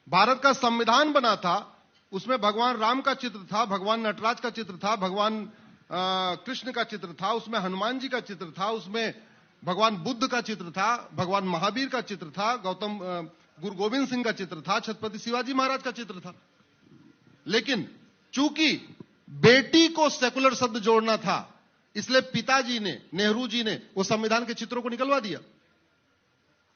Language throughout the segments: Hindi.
भारत का संविधान बना था, उसमें भगवान राम का चित्र था, भगवान नटराज का चित्र था, भगवान कृष्ण का चित्र था, उसमें हनुमान जी का चित्र था, उसमें भगवान बुद्ध का चित्र था, भगवान महावीर का चित्र था, गुरु गोविंद सिंह का चित्र था, छत्रपति शिवाजी महाराज का चित्र था। लेकिन चूंकि बेटी को सेकुलर शब्द जोड़ना था, इसलिए पिताजी ने, नेहरू जी ने वो संविधान के चित्रों को निकलवा दिया।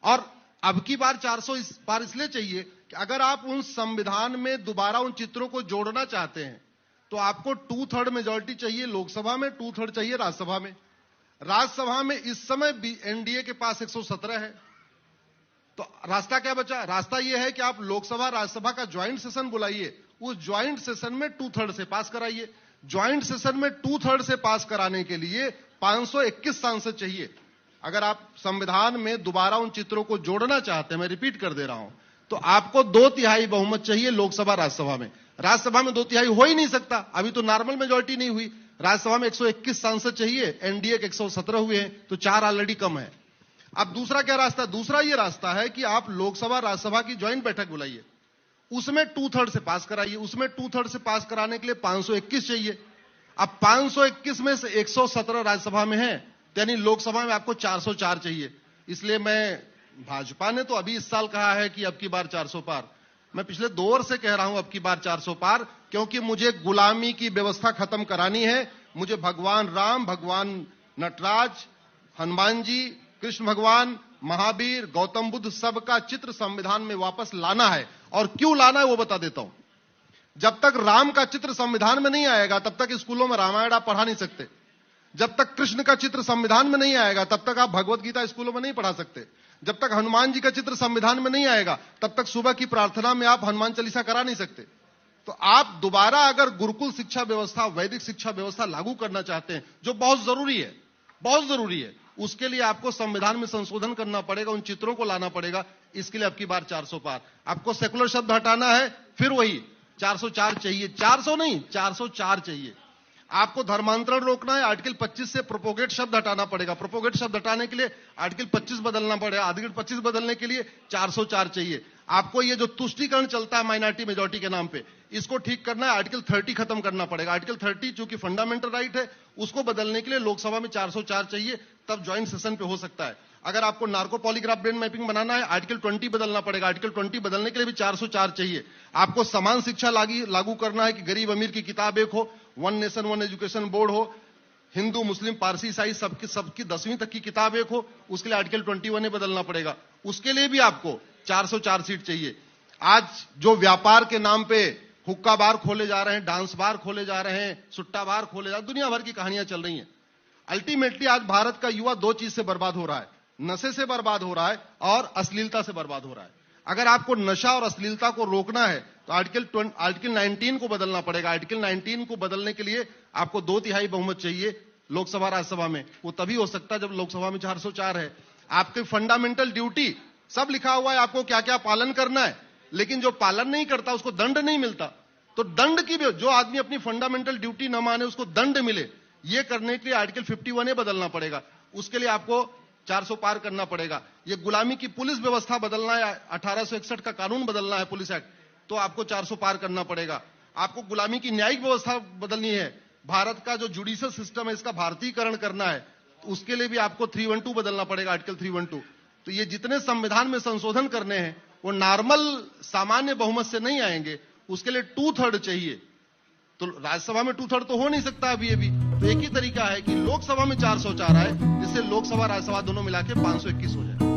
और अब की बार 400 इस बार इसलिए चाहिए कि अगर आप उन संविधान में दोबारा उन चित्रों को जोड़ना चाहते हैं तो आपको 2/3 मेजॉरिटी चाहिए लोकसभा में, 2/3 चाहिए राज्यसभा में। राज्यसभा में इस समय एनडीए के पास 117 है। तो रास्ता क्या बचा? रास्ता यह है कि आप लोकसभा राज्यसभा का ज्वाइंट सेशन बुलाइए, उस ज्वाइंट सेशन में 2/3 से पास कराइए। ज्वाइंट सेशन में 2/3 से पास कराने के लिए 521 सांसद चाहिए। अगर आप संविधान में दोबारा उन चित्रों को जोड़ना चाहते हैं, मैं रिपीट कर दे रहा हूं, तो आपको 2/3 बहुमत चाहिए लोकसभा राज्यसभा में। राज्यसभा में 2/3 हो ही नहीं सकता, अभी तो नॉर्मल मेजॉरिटी नहीं हुई। राज्यसभा में 121 सांसद चाहिए, एनडीए के 117 हुए हैं, तो 4 ऑलरेडी कम है। अब दूसरा क्या रास्ता? दूसरा ये रास्ता है कि आप लोकसभा राज्यसभा की ज्वाइंट बैठक बुलाइए, उसमें 2/3 से पास कराइए। उसमें 2/3 से पास कराने के लिए 521 चाहिए। अब 521 में से 117 राज्यसभा में है, यानी लोकसभा में आपको 404 चाहिए। इसलिए भाजपा ने तो अभी इस साल कहा है कि अब की बार 400 पार, मैं पिछले 2 वर्ष से कह रहा हूं अब की बार 400 पार, क्योंकि मुझे गुलामी की व्यवस्था खत्म करानी है। मुझे भगवान राम, भगवान नटराज, हनुमान जी, कृष्ण भगवान, महावीर, गौतम बुद्ध, सबका चित्र संविधान में वापस लाना है। और क्यों लाना है वो बता देता हूं। जब तक राम का चित्र संविधान में नहीं आएगा तब तक स्कूलों में रामायण आप पढ़ा नहीं सकते। जब तक कृष्ण का चित्र संविधान में नहीं आएगा तब तक आप भगवत गीता स्कूलों में नहीं पढ़ा सकते। जब तक हनुमान जी का चित्र संविधान में नहीं आएगा तब तक सुबह की प्रार्थना में आप हनुमान चालीसा करा नहीं सकते। तो आप दोबारा अगर गुरुकुल शिक्षा व्यवस्था, वैदिक शिक्षा व्यवस्था लागू करना चाहते हैं, जो बहुत जरूरी है, बहुत जरूरी है, उसके लिए आपको संविधान में संशोधन करना पड़ेगा, उन चित्रों को लाना पड़ेगा। इसके लिए अब की बार 400 पार। आपको सेकुलर शब्द हटाना है, फिर वही 404 चाहिए। 400 नहीं, 404 चाहिए। आपको धर्मांतरण रोकना है, आर्टिकल 25 से प्रोपोगेट शब्द हटाना पड़ेगा। प्रोपोगेट शब्द हटाने के लिए आर्टिकल 25 बदलना पड़ेगा। आर्टिकल 25 बदलने के लिए 404 चाहिए। आपको ये जो तुष्टीकरण चलता है माइनॉरिटी मेजॉरिटी के नाम पे, इसको ठीक करना है, आर्टिकल 30 खत्म करना पड़ेगा। आर्टिकल 30 चूंकि फंडामेंटल राइट है, उसको बदलने के लिए लोकसभा में 404 चाहिए, तब ज्वाइंट सेशन पे हो सकता है। अगर आपको नार्को पॉलीग्राफ ब्रेन मैपिंग बनाना है, आर्टिकल 20 बदलना पड़ेगा। आर्टिकल 20 बदलने के लिए भी 404 चाहिए। आपको समान शिक्षा लागू करना है कि गरीब अमीर की किताब एक हो, 1 नेशन 1 एजुकेशन बोर्ड हो, हिंदू मुस्लिम पारसी ईसाई सबकी 10वीं तक की किताब एक हो, उसके लिए आर्टिकल 21 बदलना पड़ेगा। उसके लिए भी आपको 404 सीट चाहिए। आज जो व्यापार के नाम पे हुक्का बार खोले जा रहे हैं, डांस बार खोले जा रहे हैं, सुट्टा बार खोले जा रहे हैं, दुनिया भर की कहानियां चल रही हैं। अल्टीमेटली आज भारत का युवा 2 चीज से बर्बाद हो रहा है, नशे से बर्बाद हो रहा है और अश्लीलता से बर्बाद हो रहा है। अगर आपको नशा और अश्लीलता को रोकना है तो आर्टिकल 19 को बदलना पड़ेगा। आर्टिकल 19 को बदलने के लिए आपको 2/3 बहुमत चाहिए लोकसभा राज्यसभा में। वो तभी हो सकता है जब लोकसभा में 404 है। आपके फंडामेंटल ड्यूटी सब लिखा हुआ है, आपको क्या क्या पालन करना है, लेकिन जो पालन नहीं करता उसको दंड नहीं मिलता। तो दंड की भी, जो आदमी अपनी फंडामेंटल ड्यूटी न माने उसको दंड मिले, ये करने के लिए आर्टिकल 51 बदलना पड़ेगा। उसके लिए आपको 400 पार करना पड़ेगा। ये गुलामी की पुलिस व्यवस्था बदलना है, 1861 का कानून बदलना है, पुलिस एक्ट, तो आपको 400 पार करना पड़ेगा। आपको गुलामी की न्यायिक व्यवस्था बदलनी है, भारत का जो जुडिशियल सिस्टम है इसका भारतीयकरण करना है, तो उसके लिए भी आपको 312 बदलना पड़ेगा, आर्टिकल 312। तो ये जितने संविधान में संशोधन करने हैं वो नॉर्मल सामान्य बहुमत से नहीं आएंगे, उसके लिए 2/3 चाहिए। तो राज्यसभा में 2/3 तो हो नहीं सकता अभी। तो एक ही तरीका है कि लोकसभा में 404 आए, जिससे लोकसभा राज्यसभा दोनों मिला के 521 हो जाए।